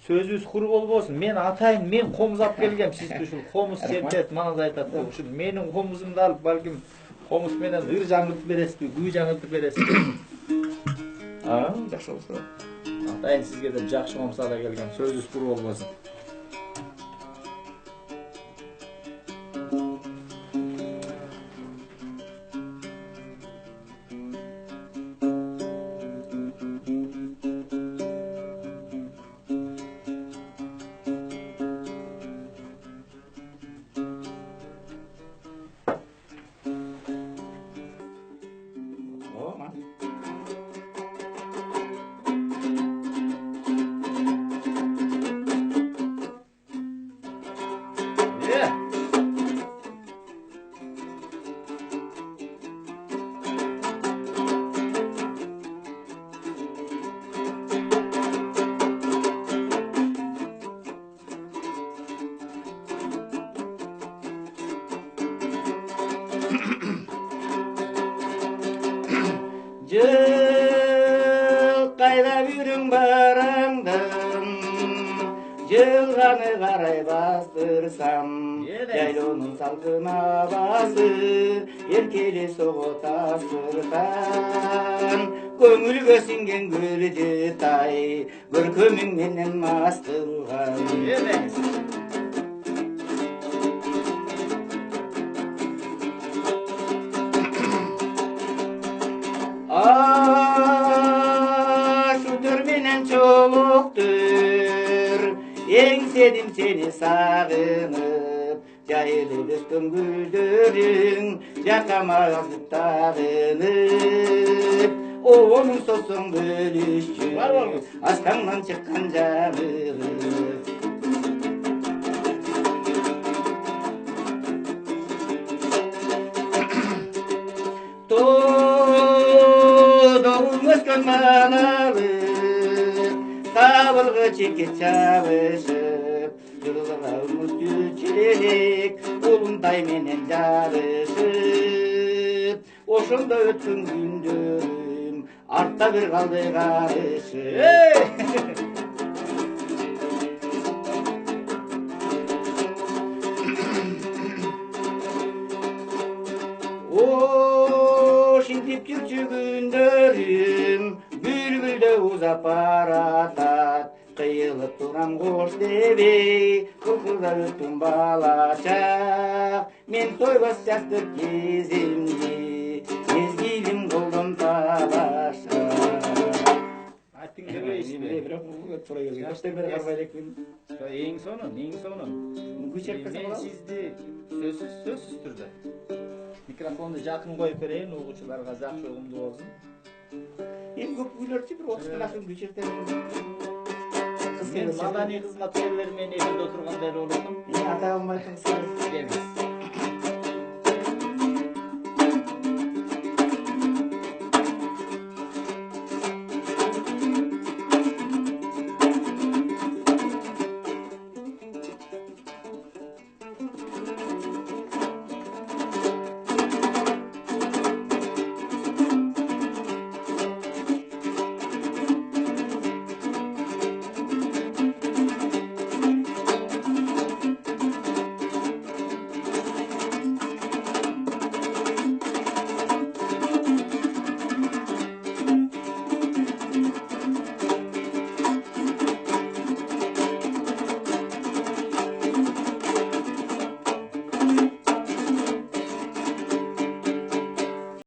Sözünüz kuru bolbosun. Men atayın, men komuz alып келгем sizге ушул комуз чертет, маңыз айтат. Ушул менин комузумду алып балким комуз менен ыр жаңыртып бересизби, күй жаңыртып бересизби? Жакшы болсо. Атайын sizге деп жакшы комуз ала келгем. Sözünüz kuru болбосун. Жыл кайда бүрүң бараңдым, жылганы карай бастырсам, жайлоонун салкын абасы эркеле согот астыртан. Көңүлгө сиңген гүл жытай, көркөмүң менен мастылган. Şudur menen çoluktur, eңседим seni sağınıp, jayылып өскөн гүлдөрүң жакама азып тагынып, онун сосоң бөлүшчү астаңдан чыккан жабылып. Өскөн маналып, табылгы чекет чабышып, жылга үмүт чечелек, улунтай менен жарышып, ошондо өткөн күндөрүм артта бир калды карышып. Şintip жүрчү күндөрүм бүлбүлдө узап баратат, кыйылып турам кош дебей, кылкылдап өттүм балачак. Мен тойбас жактыр кезимди, мезгилим колдон талаша. Айтың келбейсизби? Бирок туура келген. Каштан бери карбай элекмин. Эң сонун. Мен сизди сөзсүз түрдө микрофонду жакын коюп берейин, угуучуларга жакшы угумдуу болсун. Эми көп күйлөрчү бир 30 классын күй чертемин. Мен маданий кызматкерлер менен эфирде отургандай болдум. Ата алмайтын сиз.